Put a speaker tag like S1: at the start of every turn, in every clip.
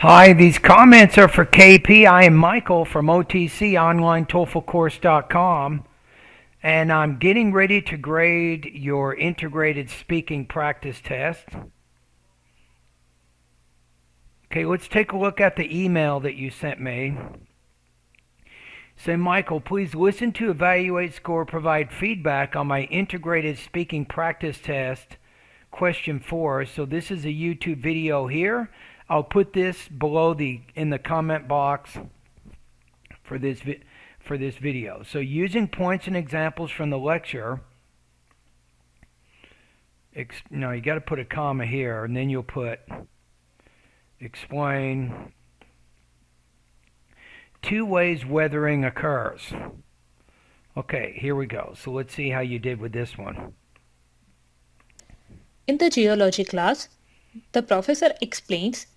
S1: Hi, these comments are for KP. I am Michael from OTCOnlineTOEFLCourse.com, and I'm getting ready to grade your integrated speaking practice test. Okay, let's take a look at the email that you sent me. Say, Michael, please listen to evaluate score, provide feedback on my integrated speaking practice test, question 4. So this is a YouTube video here. I'll put this below in the comment box for this video. So using points and examples from the lecture, you got to put a comma here, and then you'll put explain 2 ways weathering occurs. Okay, here we go. So let's see how you did with this one.
S2: In the geology class, the professor explains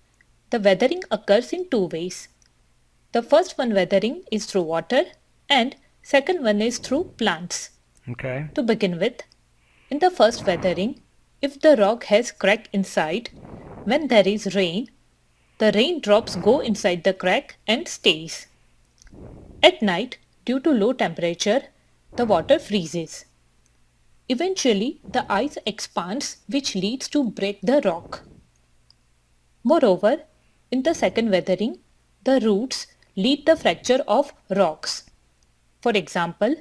S2: the weathering occurs in 2 ways. The first one weathering is through water and second one is through plants.
S1: Okay.
S2: To begin with, in the first weathering, if the rock has crack inside, when there is rain, the raindrops go inside the crack and stays. At night, due to low temperature, the water freezes. Eventually, the ice expands, which leads to break the rock. Moreover, in the second weathering, the roots lead the fracture of rocks. For example,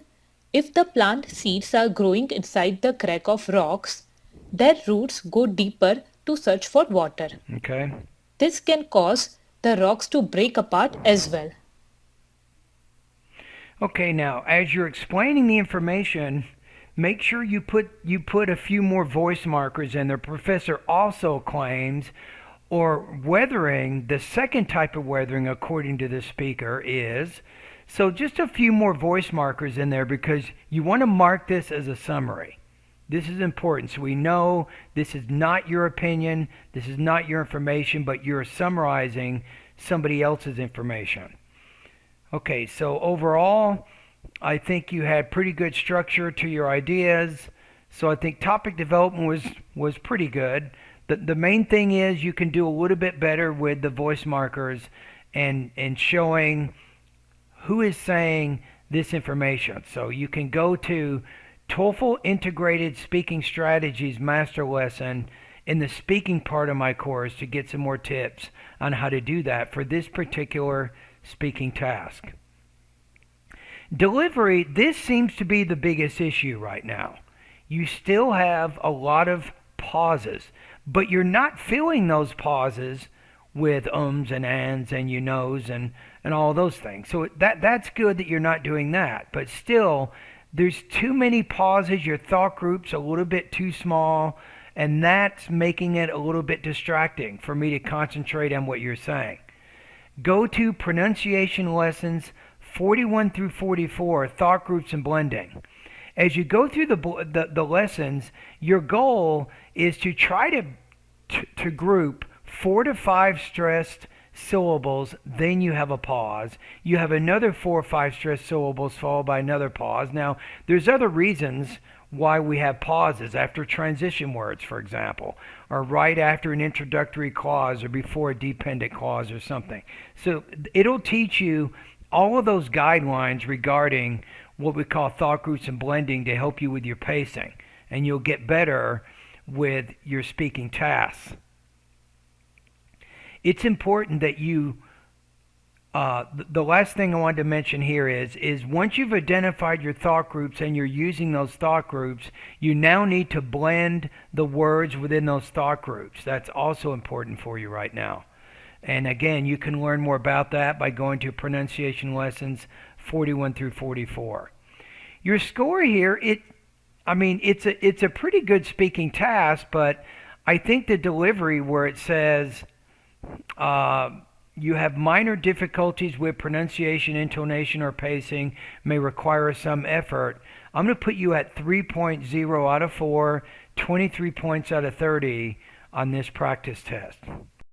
S2: if the plant seeds are growing inside the crack of rocks, their roots go deeper to search for water.
S1: Okay.
S2: This can cause the rocks to break apart as well.
S1: Okay, now as you're explaining the information, make sure you put a few more voice markers in. The professor also claims, or weathering, the second type of weathering according to the speaker is, so just a few more voice markers in there because you want to mark this as a summary. This is important, so we know this is not your opinion, this is not your information, but you're summarizing somebody else's information. Okay, so overall, I think you had pretty good structure to your ideas. So I think topic development was pretty good. The main thing is you can do a little bit better with the voice markers and showing who is saying this information. So you can go to TOEFL Integrated Speaking Strategies Master Lesson in the speaking part of my course to get some more tips on how to do that for this particular speaking task. Delivery, this seems to be the biggest issue right now. You still have a lot of pauses, but you're not filling those pauses with ums and ands and you knows and all those things. So that's good that you're not doing that, but still there's too many pauses. Your thought group's a little bit too small, and that's making it a little bit distracting for me to concentrate on what you're saying. Go to pronunciation lessons 41 through 44, thought groups and blending. As you go through the lessons, your goal is to try to group 4 to 5 stressed syllables, then you have a pause. You have another 4 or 5 stressed syllables followed by another pause. Now, there's other reasons why we have pauses after transition words, for example, or right after an introductory clause or before a dependent clause or something. So it'll teach you all of those guidelines regarding what we call thought groups and blending to help you with your pacing, and you'll get better with your speaking tasks. It's important that you the last thing I wanted to mention here is once you've identified your thought groups and you're using those thought groups, you now need to blend the words within those thought groups. That's also important for you right now. And again, you can learn more about that by going to pronunciation lessons 41 through 44. Your score here, it's a pretty good speaking task, but I think the delivery where it says you have minor difficulties with pronunciation, intonation, or pacing, may require some effort. I'm going to put you at 3.0 out of 4, 23 points out of 30 on this practice test.